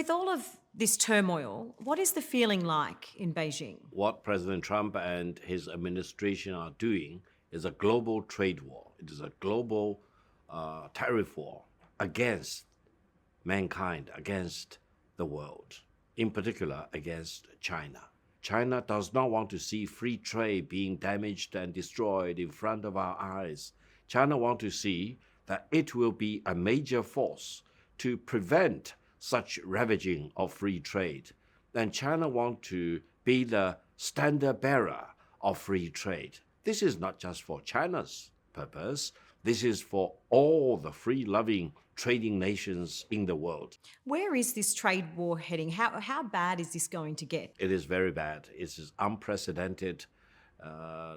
with all of this turmoil, what is the feeling like in Beijing? What President Trump and his administration are doing is a global trade war. It is a global tariff war against mankind, against the world, in particular against China. China does not want to see free trade being damaged and destroyed in front of our eyes. China wants to see that it will be a major force to prevent such ravaging of free trade. And China wants to be the standard bearer of free trade. This is not just for China's purpose. This is for all the free-loving trading nations in the world. Where is this trade war heading? How bad is this going to get? It is very bad. It is unprecedented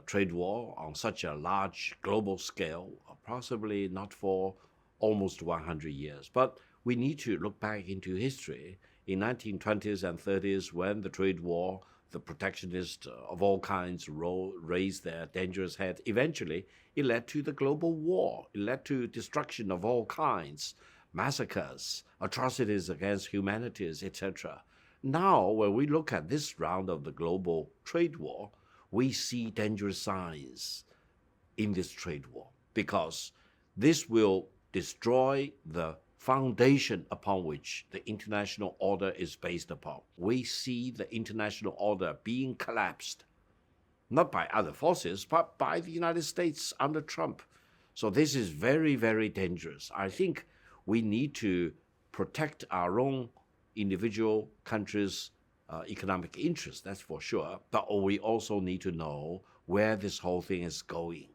trade war on such a large global scale, possibly not for almost 100 years. But we need to look back into history. In 1920s and 30s, when the trade war, the protectionists of all kinds raised their dangerous head, eventually it led to the global war. It led to destruction of all kinds, massacres, atrocities against humanities, etc. Now, when we look at this round of the global trade war, we see dangerous signs in this trade war because this will destroy the foundation upon which the international order is based upon. We see the international order being collapsed, not by other forces, but by the United States under Trump. So this is very, very dangerous. I think we need to protect our own individual countries' economic interests, that's for sure. But we also need to know where this whole thing is going.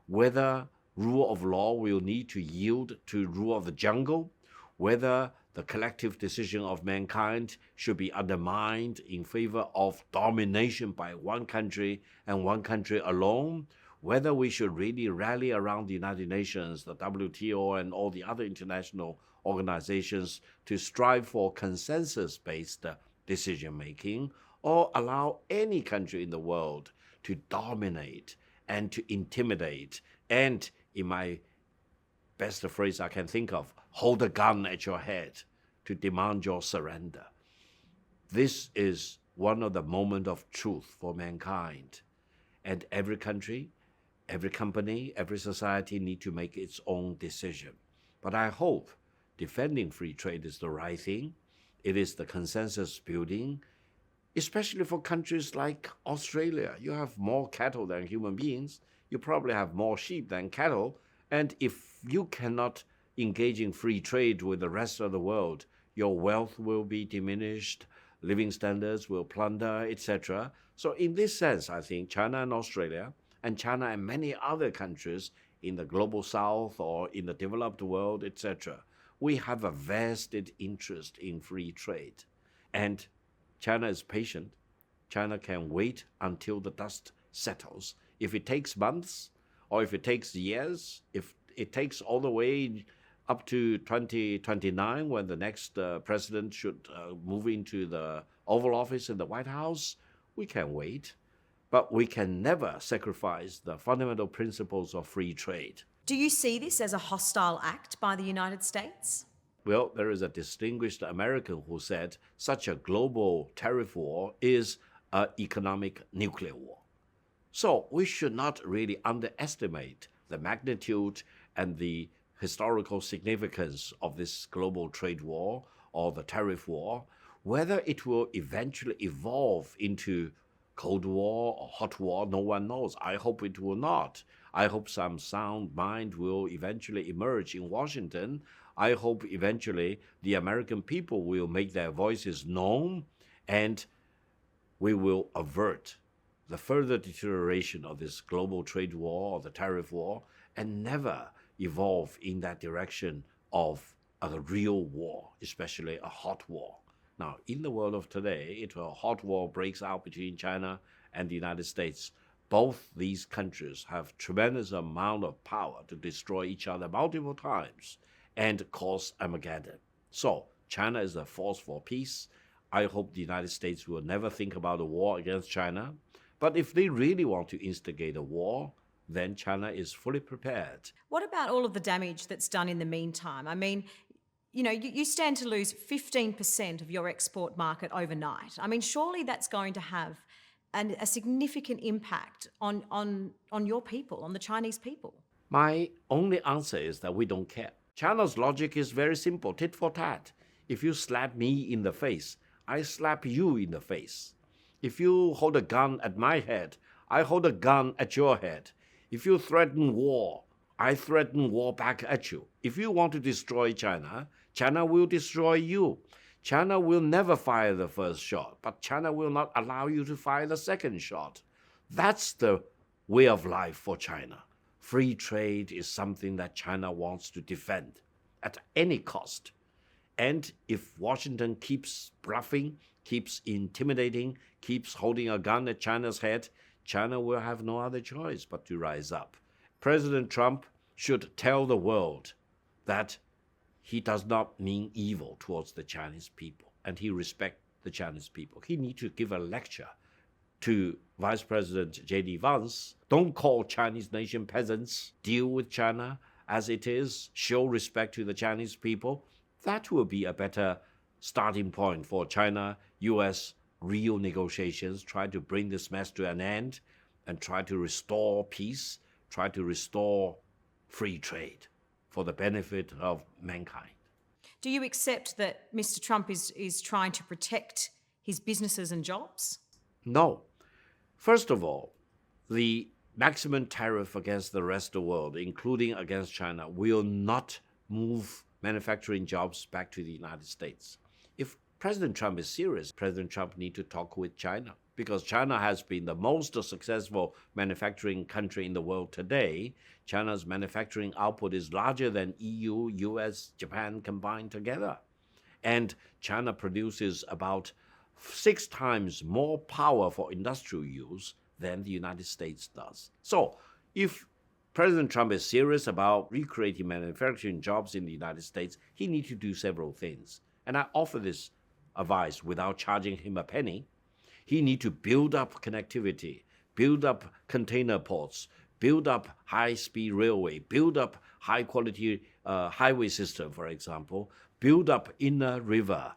Whether rule of law will need to yield to rule of the jungle, whether the collective decision of mankind should be undermined in favor of domination by one country and one country alone, whether we should really rally around the United Nations, the WTO, and all the other international organizations to strive for consensus-based decision-making, or allow any country in the world to dominate and to intimidate and, in my best phrase I can think of, hold a gun at your head to demand your surrender. This is one of the moments of truth for mankind. And every country, every company, every society need to make its own decision. But I hope defending free trade is the right thing. It is the consensus building, especially for countries like Australia. You have more cattle than human beings. You probably have more sheep than cattle. And if you cannot engage in free trade with the rest of the world, your wealth will be diminished, living standards will plunder, etc. So in this sense, I think China and Australia, and China and many other countries in the global south or in the developed world, etc., we have a vested interest in free trade. And China is patient. China can wait until the dust settles. If it takes months, or if it takes years, if it takes all the way up to 2029 when the next president should move into the Oval Office in the White House, we can wait. But we can never sacrifice the fundamental principles of free trade. Do you see this as a hostile act by the United States? Well, there is a distinguished American who said such a global tariff war is an economic nuclear war. So we should not really underestimate the magnitude and the historical significance of this global trade war or the tariff war. Whether it will eventually evolve into Cold War or hot war, no one knows. I hope it will not. I hope some sound mind will eventually emerge in Washington. I hope eventually the American people will make their voices known and we will avert the further deterioration of this global trade war or the tariff war and never evolve in that direction of a real war, especially a hot war. Now, in the world of today, if a hot war breaks out between China and the United States, both these countries have tremendous amount of power to destroy each other multiple times and cause Armageddon. So China is a force for peace. I hope the United States will never think about a war against China. But if they really want to instigate a war, then China is fully prepared. What about all of the damage that's done in the meantime? I mean, You stand to lose 15% of your export market overnight. I mean, surely that's going to have a significant impact on your people, on the Chinese people. My only answer is that we don't care. China's logic is very simple, tit for tat. If you slap me in the face, I slap you in the face. If you hold a gun at my head, I hold a gun at your head. If you threaten war, I threaten war back at you. If you want to destroy China, China will destroy you. China will never fire the first shot, but China will not allow you to fire the second shot. That's the way of life for China. Free trade is something that China wants to defend at any cost. And if Washington keeps bluffing, keeps intimidating, keeps holding a gun at China's head, China will have no other choice but to rise up. President Trump should tell the world that he does not mean evil towards the Chinese people, and he respects the Chinese people. He needs to give a lecture to Vice President J.D. Vance. Don't call Chinese nation peasants. Deal with China as it is. Show respect to the Chinese people. That will be a better starting point for China-U.S. real negotiations. Try to bring this mess to an end and try to restore peace, try to restore free trade for the benefit of mankind. Do you accept that Mr. Trump is trying to protect his businesses and jobs? No. First of all, the maximum tariff against the rest of the world, including against China, will not move manufacturing jobs back to the United States. If President Trump is serious, President Trump needs to talk with China, because China has been the most successful manufacturing country in the world today. China's manufacturing output is larger than EU, US, Japan combined together. And China produces about 6 times more power for industrial use than the United States does. So if President Trump is serious about recreating manufacturing jobs in the United States, he needs to do several things. And I offer this advice without charging him a penny. He needs to build up connectivity, build up container ports, build up high-speed railway, build up high-quality highway system, for example, build up inner river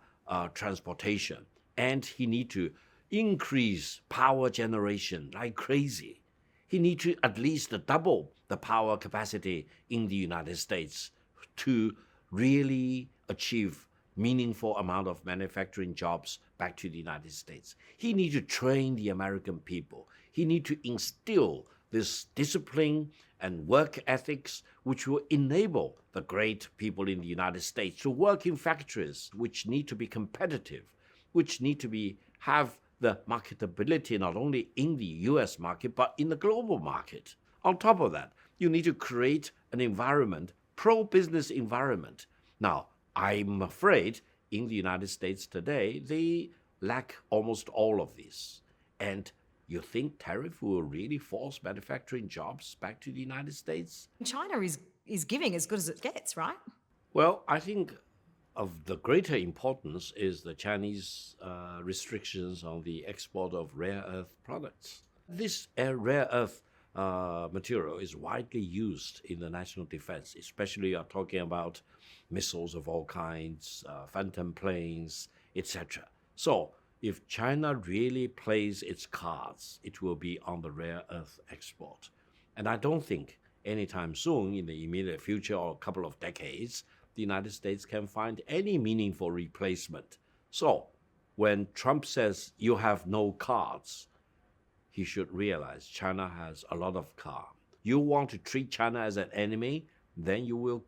transportation. And he needs to increase power generation like crazy. He needs to at least double the power capacity in the United States to really achieve meaningful amount of manufacturing jobs back to the United States. He needs to train the American people. He needs to instill this discipline and work ethics which will enable the great people in the United States to work in factories which need to be competitive, which need to have the marketability not only in the US market, but in the global market. On top of that, you need to create an environment, pro-business environment. Now, I'm afraid in the United States today, they lack almost all of these. And you think tariff will really force manufacturing jobs back to the United States? China is giving as good as it gets, right? Well, I think of the greater importance is the Chinese restrictions on the export of rare earth products. This rare earth material is widely used in the national defense, especially you're talking about missiles of all kinds, phantom planes, etc. So if China really plays its cards, it will be on the rare earth export. And I don't think anytime soon, in the immediate future or a couple of decades, the United States can find any meaningful replacement. So when Trump says you have no cards, he should realize China has a lot of cards. You want to treat China as an enemy, then you will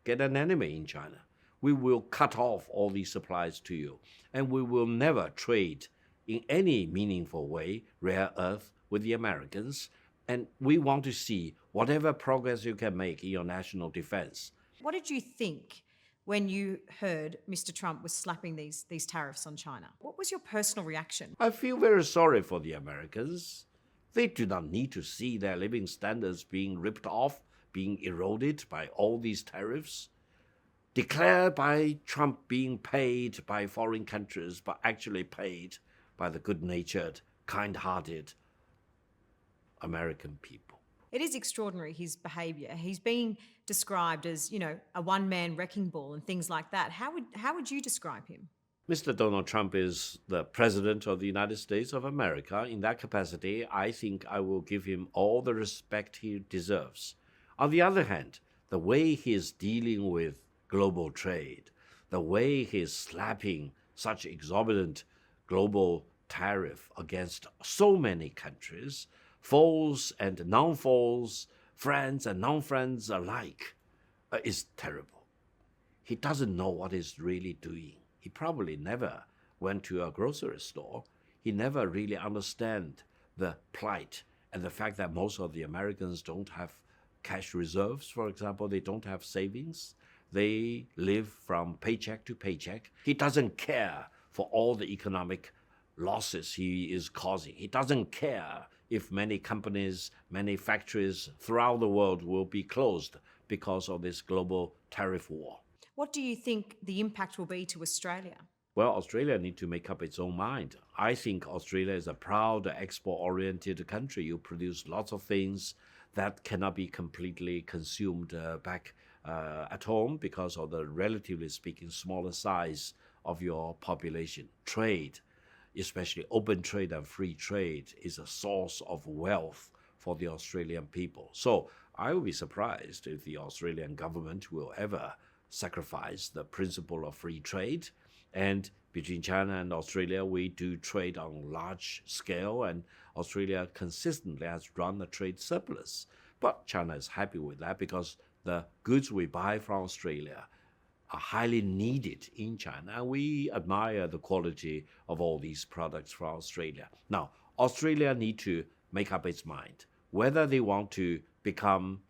get an enemy in China. We will cut off all these supplies to you, and we will never trade in any meaningful way rare earth with the Americans. And we want to see whatever progress you can make in your national defense. What did you think when you heard Mr. Trump was slapping these tariffs on China? What was your personal reaction? I feel very sorry for the Americans. They do not need to see their living standards being ripped off, being eroded by all these tariffs, declared by Trump being paid by foreign countries, but actually paid by the good-natured, kind-hearted American people. It is extraordinary, his behaviour. He's being described as, a one-man wrecking ball and things like that. How would you describe him? Mr. Donald Trump is the President of the United States of America. In that capacity, I think I will give him all the respect he deserves. On the other hand, the way he is dealing with global trade, the way he is slapping such exorbitant global tariff against so many countries, foes and non-foes, friends and non-friends alike, is terrible. He doesn't know what he's really doing. He probably never went to a grocery store. He never really understand the plight and the fact that most of the Americans don't have cash reserves, for example. They don't have savings. They live from paycheck to paycheck. He doesn't care for all the economic losses he is causing. He doesn't care if many companies, many factories throughout the world will be closed because of this global tariff war. What do you think the impact will be to Australia? Well, Australia needs to make up its own mind. I think Australia is a proud, export-oriented country. You produce lots of things that cannot be completely consumed back at home because of the, relatively speaking, smaller size of your population. Trade, especially open trade and free trade, is a source of wealth for the Australian people. So I will be surprised if the Australian government will ever sacrifice the principle of free trade. And between China and Australia, we do trade on large scale, and Australia consistently has run a trade surplus. But China is happy with that because the goods we buy from Australia are highly needed in China, and we admire the quality of all these products from Australia. Now, Australia need to make up its mind whether they want to become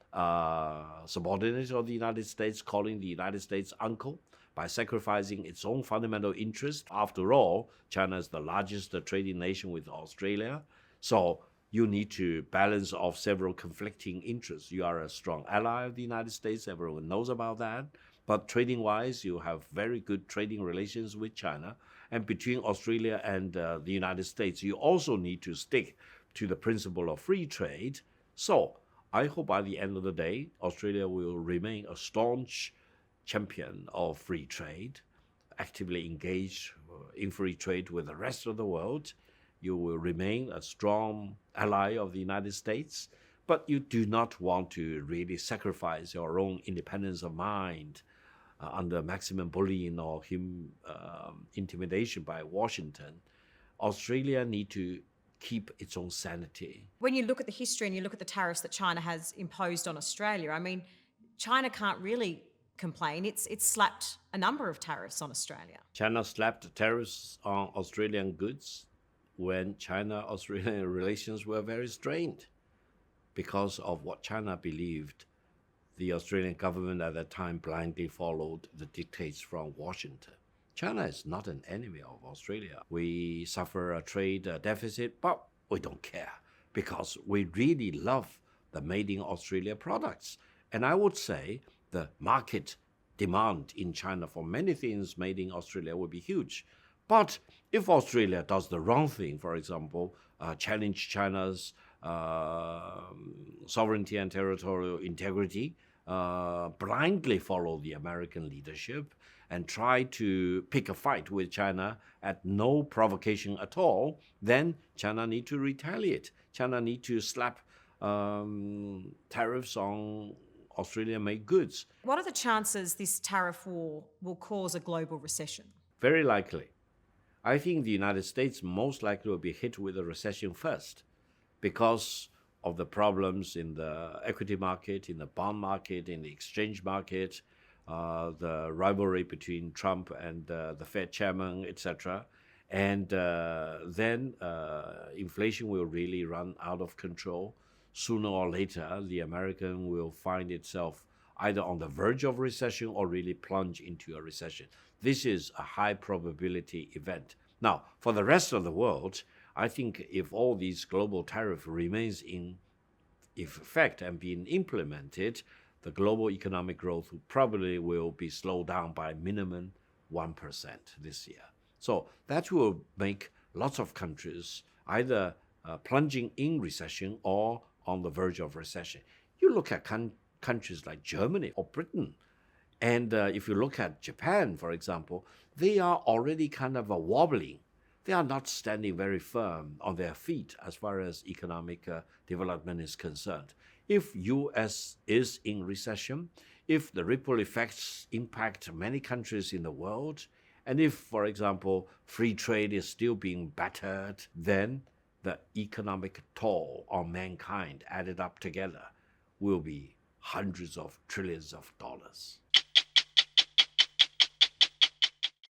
subordinate of the United States, calling the United States uncle by sacrificing its own fundamental interest. After all, China is the largest trading nation with Australia. So you need to balance off several conflicting interests. You are a strong ally of the United States. Everyone knows about that. But trading-wise, you have very good trading relations with China. And between Australia and the United States, you also need to stick to the principle of free trade. So I hope by the end of the day, Australia will remain a staunch champion of free trade, actively engage in free trade with the rest of the world. You will remain a strong ally of the United States, but you do not want to really sacrifice your own independence of mind under maximum bullying or intimidation by Washington. Australia need to keep its own sanity. When you look at the history and you look at the tariffs that China has imposed on Australia, I mean, China can't really complain. It's slapped a number of tariffs on Australia. China slapped tariffs on Australian goods when China-Australian relations were very strained because of what China believed. The Australian government at that time blindly followed the dictates from Washington. China is not an enemy of Australia. We suffer a trade deficit, but we don't care because we really love the made in Australia products. And I would say the market demand in China for many things made in Australia will be huge. But if Australia does the wrong thing, for example, challenge China's sovereignty and territorial integrity, blindly follow the American leadership, and try to pick a fight with China at no provocation at all, then China need to retaliate. China need to slap tariffs on Australian-made goods. What are the chances this tariff war will cause a global recession? Very likely. I think the United States most likely will be hit with a recession first because of the problems in the equity market, in the bond market, in the exchange market, the rivalry between Trump and the Fed chairman, etc. And then inflation will really run out of control. Sooner or later, the American will find itself either on the verge of recession or really plunge into a recession. This is a high probability event. Now, for the rest of the world, I think if all these global tariff remains in effect and being implemented, the global economic growth probably will be slowed down by minimum 1% this year. So that will make lots of countries either plunging in recession or on the verge of recession. You look at countries like Germany or Britain, and if you look at Japan, for example, they are already kind of wobbling. They are not standing very firm on their feet as far as economic development is concerned. If U.S. is in recession, if the ripple effects impact many countries in the world, and if, for example, free trade is still being battered, then the economic toll on mankind added up together will be hundreds of trillions of dollars.